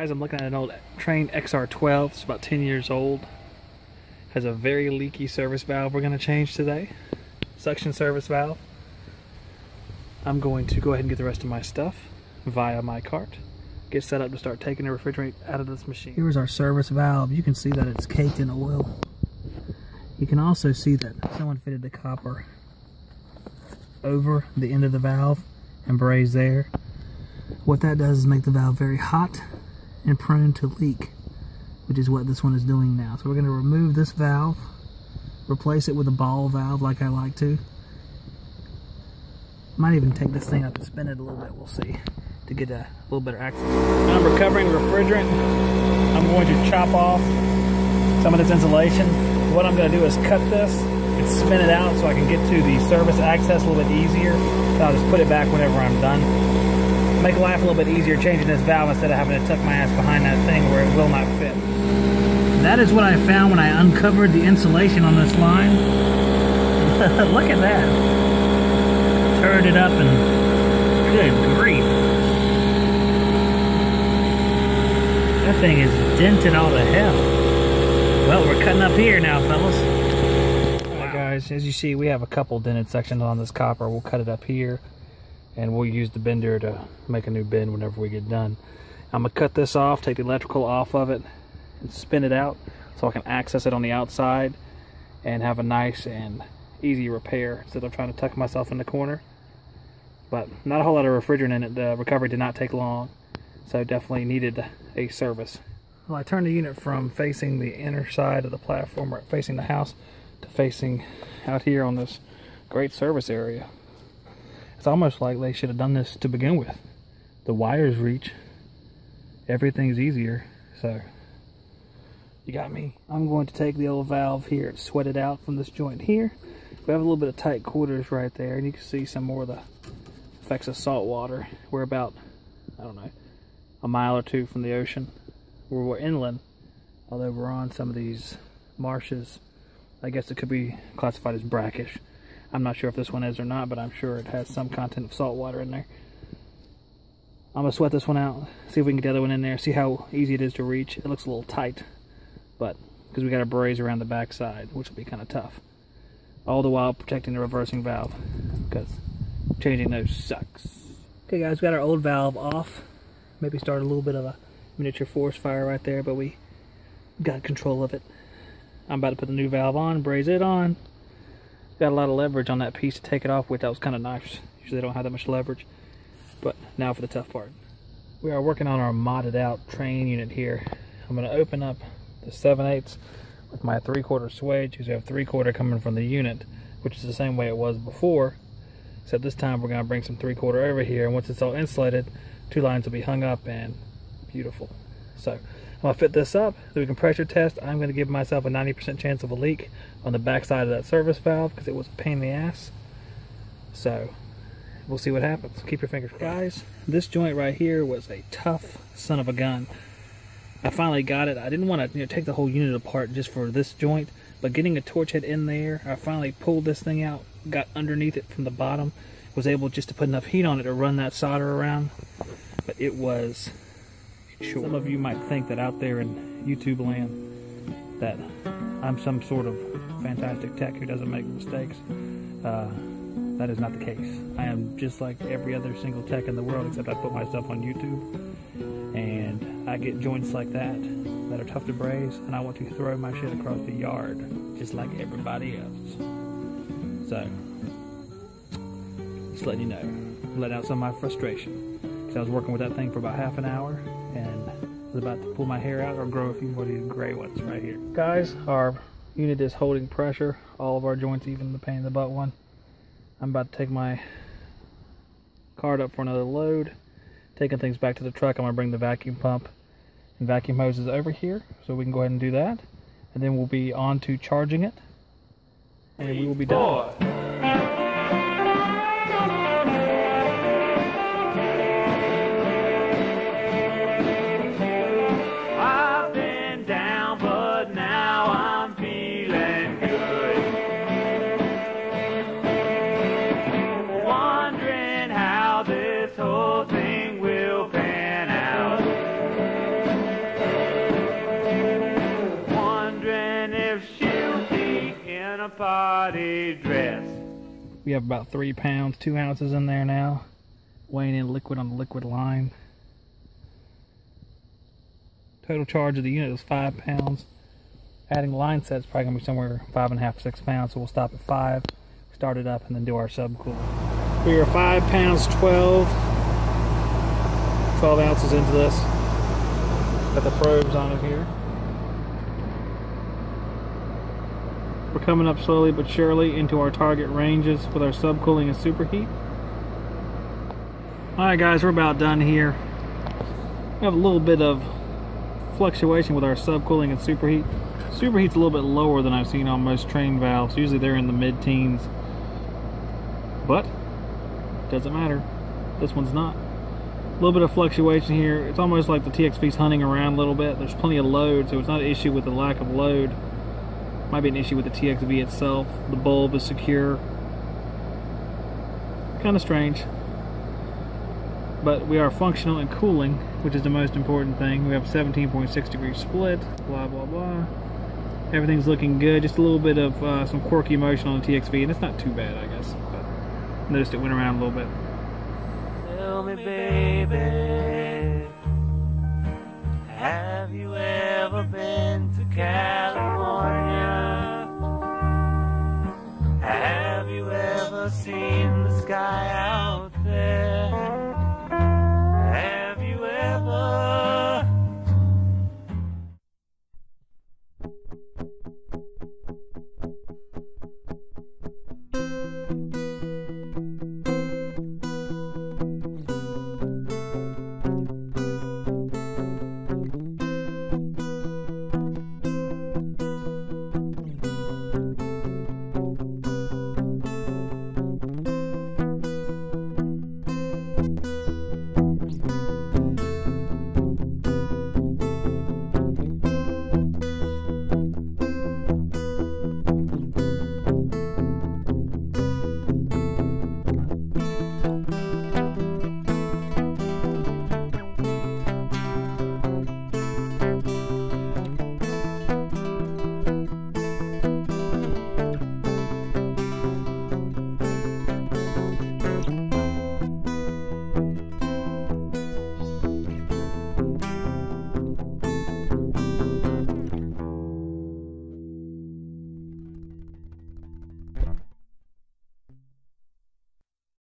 Guys, I'm looking at an old Train XR12. It's about 10 years old. Has a very leaky service valve we're going to change today. Suction service valve. I'm going to go ahead and get the rest of my stuff via my cart. Get set up to start taking the refrigerant out of this machine. Here's our service valve. You can see that it's caked in oil. You can also see that someone fitted the copper over the end of the valve and braze there. What that does is make the valve very hot and prone to leak, which is what this one is doing now. So we're going to remove this valve, replace it with a ball valve like I like to. Might even take this thing up and spin it a little bit, we'll see, to get a little better access. Now I'm recovering the refrigerant. I'm going to chop off some of this insulation. What I'm going to do is cut this and spin it out so I can get to the service access a little bit easier. So I'll just put it back whenever I'm done. Make life a little bit easier changing this valve instead of having to tuck my ass behind that thing where it will not fit. That is what I found when I uncovered the insulation on this line. Look at that. Turned it up and good grief. That thing is dented all to hell. Well, we're cutting up here now, fellas. Alright guys, as you see, we have a couple dented sections on this copper. We'll cut it up here, and we'll use the bender to make a new bend whenever we get done. I'm going to cut this off, take the electrical off of it, and spin it out so I can access it on the outside and have a nice and easy repair instead of trying to tuck myself in the corner. But not a whole lot of refrigerant in it. The recovery did not take long, so definitely needed a service. Well, I turned the unit from facing the inner side of the platform, or facing the house, to facing out here on this great service area. It's almost like they should have done this to begin with. The wires reach, everything's easier, so you got me. I'm going to take the old valve here, sweat it out from this joint here. We have a little bit of tight quarters right there, and you can see some more of the effects of salt water. We're about, I don't know, a mile or two from the ocean. We're inland, although we're on some of these marshes. I guess it could be classified as brackish. I'm not sure if this one is or not, but I'm sure it has some content of salt water in there. I'm going to sweat this one out, see if we can get the other one in there, see how easy it is to reach. It looks a little tight, but because we got a braze around the back side, which will be kind of tough. All the while protecting the reversing valve, because changing those sucks. Okay guys, we got our old valve off. Maybe start a little bit of a miniature forest fire right there, but we got control of it. I'm about to put the new valve on, braze it on. Got a lot of leverage on that piece to take it off with. That was kind of nice. Usually they don't have that much leverage. But now for the tough part. We are working on our modded out train unit here. I'm going to open up the 7/8 with my 3/4 swage, because we have 3/4 coming from the unit, which is the same way it was before. Except this time we're going to bring some 3/4 over here, and once it's all insulated, 2 lines will be hung up and beautiful. So I'm going to fit this up so we can pressure test. I'm going to give myself a 90% chance of a leak on the back side of that service valve because it was a pain in the ass. So we'll see what happens. Keep your fingers crossed. Guys, this joint right here was a tough son of a gun. I finally got it. I didn't want to take the whole unit apart just for this joint, but getting a torch head in there, I finally pulled this thing out, got underneath it from the bottom, was able just to put enough heat on it to run that solder around, but it was sure. Some of you might think that out there in YouTube land that I'm some sort of fantastic tech who doesn't make mistakes. That is not the case. I am just like every other single tech in the world, except I put myself on YouTube and I get joints like that are tough to braze, and I want to throw my shit across the yard just like everybody else. So just letting you know, let out some of my frustration, because I was working with that thing for about half an hour and was about to pull my hair out or grow a few more of these gray ones right here. Guys, our unit is holding pressure, all of our joints, even the pain in the butt one. I'm about to take my cart up for another load, taking things back to the truck. I'm going to bring the vacuum pump and vacuum hoses over here so we can go ahead and do that, and then we'll be on to charging it and we will be done. a party dress. We have about 3 pounds, 2 ounces in there now. Weighing in liquid on the liquid line. Total charge of the unit is 5 pounds. Adding line set is probably going to be somewhere 5.5, 6 pounds, so we'll stop at 5, start it up, and then do our subcooler. We are 5 pounds, 12 ounces into this. Got the probes on it here. We're coming up slowly but surely into our target ranges with our subcooling and superheat. Alright guys, we're about done here. We have a little bit of fluctuation with our subcooling and superheat. Superheat's a little bit lower than I've seen on most train valves. Usually they're in the mid-teens. But, doesn't matter. This one's not. A little bit of fluctuation here. It's almost like the TXV's hunting around a little bit. There's plenty of load, so it's not an issue with the lack of load. Might be an issue with the TXV itself. The bulb is secure. Kind of strange. But we are functional and cooling, which is the most important thing. We have 17.6 degree split, blah, blah, blah. Everything's looking good. Just a little bit of some quirky motion on the TXV, and it's not too bad, I guess. But noticed it went around a little bit. Tell me, baby, have you ever been to California? Have you ever seen the sky